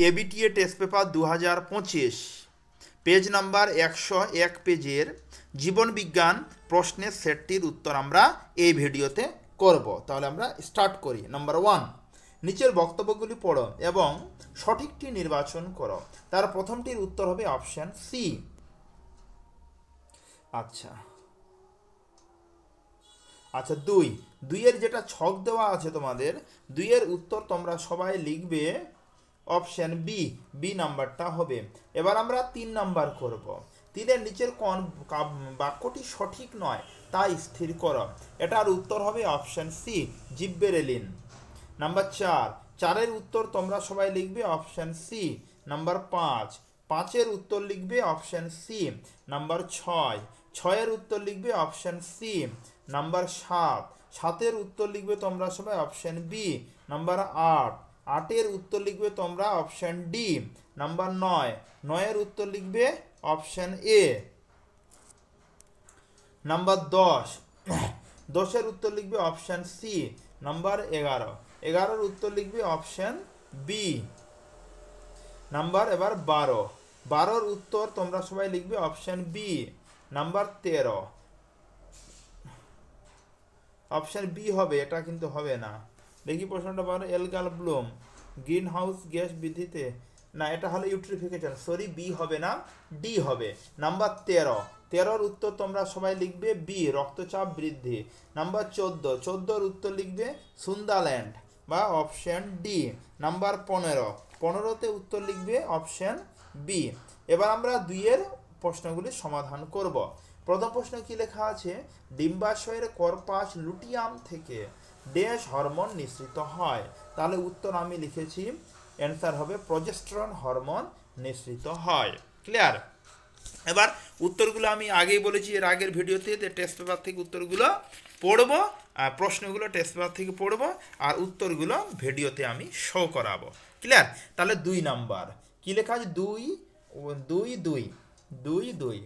ABTA test paper 2025 page number 101 পেজের জীবন বিজ্ঞান প্রশ্নের সেটটির উত্তর আমরা এই ভিডিওতে করব। তাহলে আমরা স্টার্ট করি। নাম্বার 1, নিচের বক্তব্যগুলি পড়ো এবং সঠিকটি নির্বাচন করো। তার প্রথমটির উত্তর হবে অপশন সি। আচ্ছা, 2 এর যেটা ছক দেওয়া আছে তোমাদের, 2 এর উত্তর তোমরা সবাই লিখবে অপশন বি নাম্বারটা হবে। এবার আমরা 3 নাম্বার করব। 3 এর নিচের কোন বাক্যটি সঠিক নয় তা স্থির করো। এটার উত্তর হবে অপশন সি, জিব্বেরেলিন। নাম্বার 4 এর উত্তর তোমরা সবাই লিখবে অপশন সি। নাম্বার 5 এর উত্তর লিখবে অপশন সি। নাম্বার 6 এর উত্তর লিখবে অপশন সি। নাম্বার 7 এর উত্তর লিখবে তোমরা সবাই অপশন বি। নাম্বার 8 এর উত্তর লিখবে তোমরা অপশন ডি। নাম্বার 9 এর উত্তর লিখবে অপশন এ। নাম্বার 10 এর উত্তর লিখবে অপশন সি। নাম্বার 11 এর উত্তর লিখবে অপশন বি। নাম্বার এবার 12 এর উত্তর তোমরা সবাই লিখবে option B. Number 13 option B হবে, এটা কিন্তু হবে না। দেখি প্রশ্নটা পারো, algal bloom greenhouse gas বৃদ্ধিতে, না এটা হলো ইউট্রিফিকেশন, সরি বি হবে না, ডি হবে। নাম্বার 13 উত্তর তোমরা সবাই লিখবে বি, রক্তচাপ বৃদ্ধি। নাম্বার 14 উত্তর লিখবে সুন্দারল্যান্ড বা অপশন ডি। নাম্বার 15তে উত্তর লিখবে অপশন বি। এবার আমরা 2 এর প্রশ্নগুলি সমাধান করব। প্রথম প্রশ্ন কি লেখা আছে, ডিম্বাশয়ের কর্পাস লুটিয়াম থেকে ড্যাশ হরমোন নিঃসৃত হয়। তাহলে উত্তর আমি লিখেছি, অ্যান্সার হবে প্রজেস্টেরন হরমোন নিঃসৃত হয়। ক্লিয়ার? এবার উত্তরগুলো আমি আগেই বলেছি এর আগের ভিডিওতে, টেস্ট পেপার থেকে উত্তরগুলো পড়বো, আর প্রশ্নগুলো টেস্ট পেপার থেকে পড়বো, আর উত্তরগুলো ভিডিওতে আমি শো করাবো। ক্লিয়ার? তাহলে 2 নাম্বার কি লেখা আছে, 2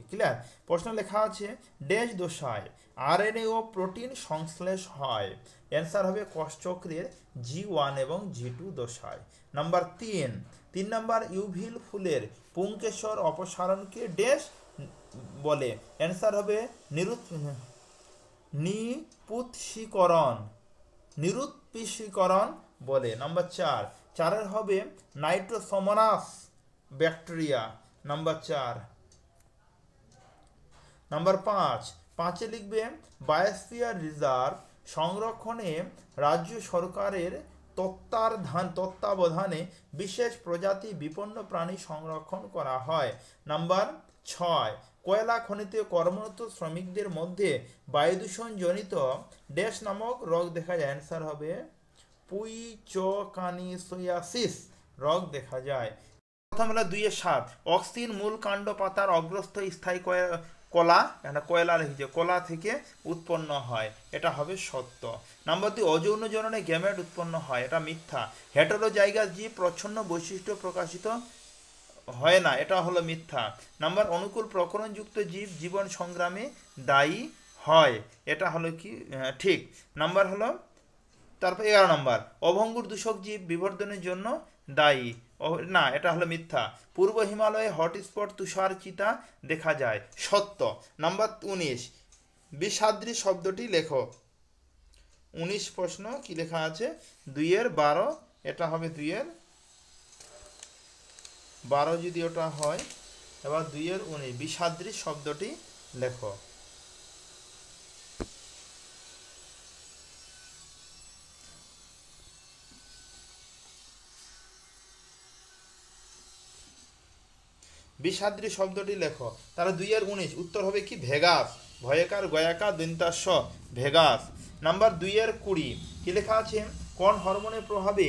ক্লিয়ার? প্রশ্ন লেখা আছে ড্যাশ দশায় আরএনএ ও প্রোটিন সংশ্লেষ হয়। অ্যান্সার হবে কোষচক্রের G1 এবং G2 দশায়। নাম্বার 3 নাম্বার ইউভিল ফুলের পুংকেশর অপসারণকে ড্যাশ বলে। অ্যান্সার হবে নিরুৎপিষীকরণ বলে। নাম্বার 4 এর হবে নাইট্রোসোমোনাস ব্যাকটেরিয়া। নাম্বার 4। নাম্বার 5 লিখবে বায়োস্ফিয়ার রিজার্ভ সংরক্ষণে রাজ্য সরকারের তত্ত্বাবধানে বিশেষ প্রজাতি বিপন্ন প্রাণী সংরক্ষণ করা হয়। নাম্বার 6 কয়লা খনিতে কর্মরত শ্রমিকদের মধ্যে বায়ুদূষণজনিত ড্যাশ নামক রোগ দেখা যায়। অ্যান্সার হবে পুইচোকানিসোয়াসিস রোগ দেখা যায়। প্রথম হলো 2-7 অক্সিন মূল কাণ্ড পাতার অগ্রস্থ স্থায়ী কয়লা লিখছে, কলা থেকে উৎপন্ন হয়, এটা হবে সত্য। নাম্বার 2 অযৌন জননে গ্যামেট উৎপন্ন হয়, এটা মিথ্যা। হেটেরোজাইগাস জীব প্রচ্ছন্ন বৈশিষ্ট্য প্রকাশিত হয় না, এটা হলো মিথ্যা। নাম্বার অনুকূল প্রকরণযুক্ত জীব জীবন সংগ্রামে দায়ী হয়, এটা হলো কি ঠিক। নাম্বার হলো তারপর 11 নাম্বার অভঙ্গুর দূষক জীব বিবর্ধনের জন্য দায়ী, না এটা হলো মিথ্যা। পূর্ব হিমালয়ে হটস্পট তুষার চিতা দেখা যায়, সত্য। নাম্বার 19 বিসাদৃশ শব্দটি লেখো। 19 প্রশ্ন কি লেখা আছে, 2-12, এটা হবে 2-12 যদি ওটা হয়। এবার 2-19 বিসাদৃশ শব্দটি লেখো। বিসাদৃশ শব্দটি লেখো। তাহলে 2-19 উত্তর হবে কি ভেগাস, ভয়কার গয়াকার দন্তাস্য ভেগাস। নাম্বার 2-20 কি লেখা আছে, কোন হরমোনের প্রভাবে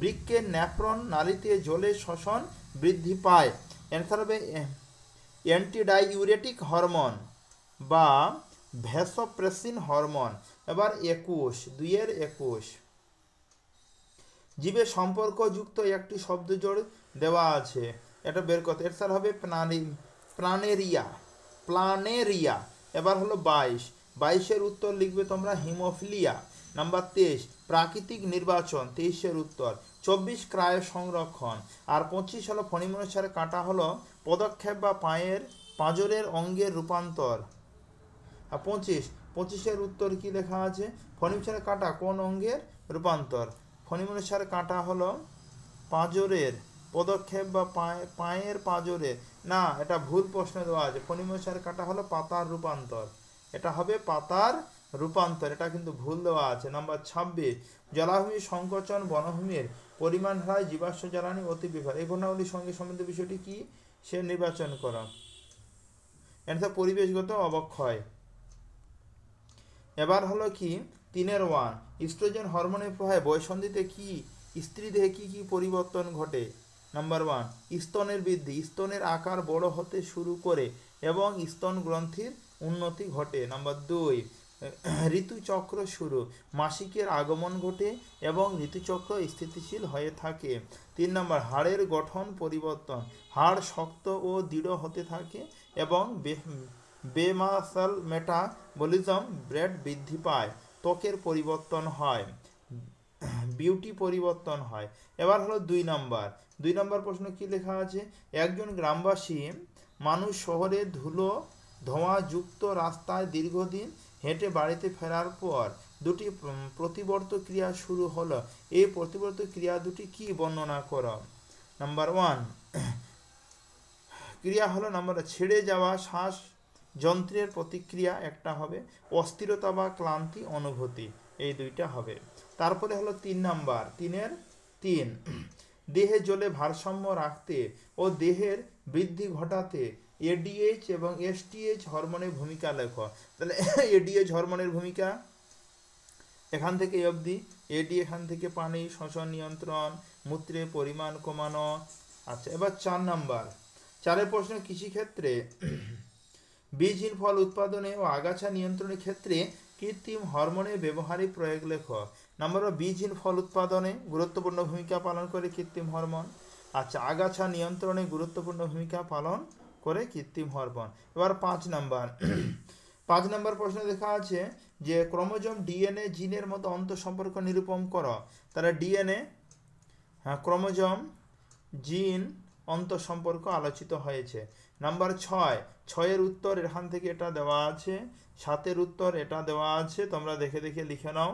বৃক্কের ন্যাফ্রন নালীতে জলের শোষণ বৃদ্ধি পায়। অ্যান্সার হবে অ্যান্টিডাইউরেটিক হরমোন বা ভ্যাসোপ্রেসিন হরমোন। এবার 2-21 জীবের সম্পর্কযুক্ত একটি শব্দজোড় দেওয়া আছে, এটা বের করতে। এর হবে প্ল্যানেরিয়া। এবার হলো 22 এর উত্তর লিখবে তোমরা হিমোফিলিয়া। নাম্বার 23 প্রাকৃতিক নির্বাচন, 23-এর উত্তর। 24 ক্রায় সংরক্ষণ, আর 25 হলো ফণিম অনুসারে কাটা হলো পদক্ষেপ বা পাঁজরের অঙ্গের রূপান্তর। আর 25-এর উত্তর কি লেখা আছে? ফণিম অনুসারে কাটা কোন অঙ্গের রূপান্তর? ফণিম অনুসারে কাটা হলো পাঁজরের, পদক্ষেপ বা পায়ের পাঁজরে, না এটা ভুল প্রশ্ন দেওয়া আছে। ফণিম অনুসারে কাটা হলো পাতার রূপান্তর, এটা হবে পাতার রূপান্তর, এটা কিন্তু ভুল দেওয়া আছে। নাম্বার 26 জলাভূমি সংকোচন বনভূমির পরিমাণ হ্রাস জীবাশ্ম জ্বালানি অতি ব্যবহার, এই ঘটনাগুলির সঙ্গে সম্বন্ধিত বিষয়টি কি সে নির্বাচন করা। অ্যান্সার পরিবেশগত অবক্ষয়। এবার হলো কি 3-এর 1 ইস্ট্রোজেন হরমোনের প্রভাবে বয়ঃসন্ধিতে কি স্ত্রী দেহে কি কি পরিবর্তন ঘটে? নাম্বার 1 স্তনের বৃদ্ধি, স্তনের আকার বড় হতে শুরু করে এবং স্তন গ্রন্থির উন্নতি ঘটে। নাম্বার 2 ঋতুচক্র শুরু, মাসিকের আগমন ঘটে এবং ঋতুচক্র স্থিতিশীল হয়ে থাকে। 3 নম্বর হাড়ের গঠন পরিবর্তন, হাড় শক্ত ও দৃঢ় হতে থাকে এবং বেমাসাল মেটাবলিজম রেট বৃদ্ধি পায়, ত্বকের পরিবর্তন হয়, বিউটি পরিবর্তন হয়। এবার হলো 2 নম্বর প্রশ্ন কি লেখা আছে? একজন গ্রামবাসী মানুষ শহরে ধোঁয়াযুক্ত রাস্তায় দীর্ঘদিন হেঁটে বাড়িতে ফেরার পর দুটি প্রতিবর্ত ক্রিয়া শুরু হলো, এই প্রতিবর্ত ক্রিয়া দুটি কি বর্ণনা করো? নাম্বার 1 ক্রিয়া হলো নাম্বার ছেড়ে যাওয়া শ্বাস যন্ত্রের প্রতিক্রিয়া একটা হবে, অস্থিরতা বা ক্লান্তি অনুভূতি, এই দুইটা হবে। তারপরে হলো 3-এর 3 দেহে জলে ভারসাম্য রাখতে ও দেহের বৃদ্ধি ঘটাতে এডিএইচ এবং এসটিএইচ হরমোনের ভূমিকা লেখো। তাহলে এডিএইচ হরমোনের ভূমিকা এখান থেকে এই অবধি, এডি এখান থেকে পানি শ্বসন নিয়ন্ত্রণ, মূত্রের পরিমাণ কমানো। আচ্ছা, এবার 4 প্রশ্ন কৃষিক্ষেত্রে বীজহীন ফল উৎপাদনে ও আগাছা নিয়ন্ত্রণের ক্ষেত্রে কৃত্রিম হরমোনের ব্যবহারিক প্রয়োগ লেখো। নাম্বার বীজহীন ফল উৎপাদনে গুরুত্বপূর্ণ ভূমিকা পালন করে কৃত্রিম হরমোন। আচ্ছা, আগাছা নিয়ন্ত্রণে গুরুত্বপূর্ণ ভূমিকা পালন করে কৃত্রিম হরমোন। এবার 5 নম্বর প্রশ্ন দেখা আছে যে ক্রোমোজোম ডিএনএ জিনের মতো অন্তঃসম্পর্ক নিরূপণ করো। তাহলে ডিএনএ, ক্রোমোজোম জিন অন্তঃসম্পর্ক আলোচিত হয়েছে। নাম্বার 6-এর উত্তর এখান থেকে এটা দেওয়া আছে, 7-এর উত্তর এটা দেওয়া আছে, তোমরা দেখে দেখে লিখে নাও।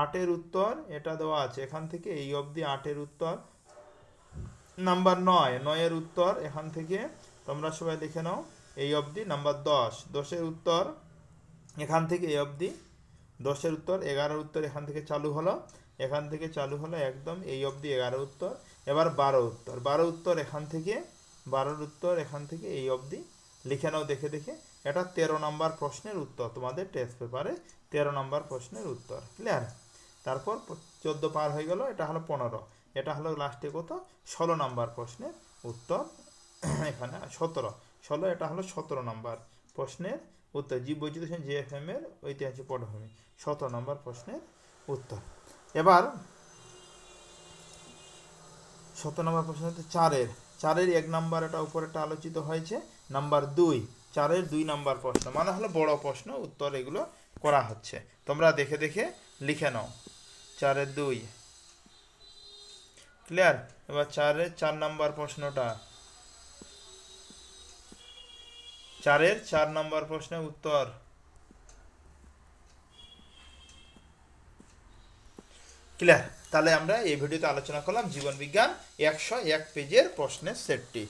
8-এর উত্তর এটা দেওয়া আছে, এখান থেকে এই অবধি 8-এর উত্তর। নাম্বার 9-এর উত্তর এখান থেকে তোমরা সবাই লিখে নাও এই অবধি। নাম্বার 10-এর উত্তর এখান থেকে এই অবধি। 10-এর উত্তর 11-এর উত্তর এখান থেকে চালু হলো, এখান থেকে চালু হলো একদম এই অবধি 11-এর উত্তর। এবার 12 উত্তর এখান থেকে, 12-এর উত্তর এখান থেকে এই অবধি লিখে নাও দেখে দেখে। এটা 13 নম্বর প্রশ্নের উত্তর, তোমাদের টেস্ট পেপারে 13 নম্বর প্রশ্নের উত্তর। ক্লিয়ার? তারপর 14 পার হয়ে গেল, এটা হলো 15, এটা হলো লাস্টে কত 16 নম্বর প্রশ্নের উত্তর। এখানে 16 এটা হলো 17 নম্বর প্রশ্নের উত্তর, জীববৈচিত্র্য জিএফএম এর ঐতিহাসিক পটভূমি, 17 নম্বর প্রশ্নের উত্তর। এবার 17 নম্বর প্রশ্ন হচ্ছে 4-এর 1 নম্বর, এটা উপরেটা আলোচিত হয়েছে। নাম্বার 2 4-এর 2 নম্বর প্রশ্ন, মানে হলো বড় প্রশ্ন, উত্তর এগুলো করা হচ্ছে, তোমরা দেখে দেখে লিখে নাও। 4-এর 2 ক্লিয়ার? এবার 4-এর 4 নম্বর প্রশ্নটা, 4-এর 4 নম্বর প্রশ্নের উত্তর। ক্লিয়ার? তাহলে আমরা এই ভিডিওতে আলোচনা করলাম জীবন বিজ্ঞান 101 পেজের প্রশ্নের সেটটি।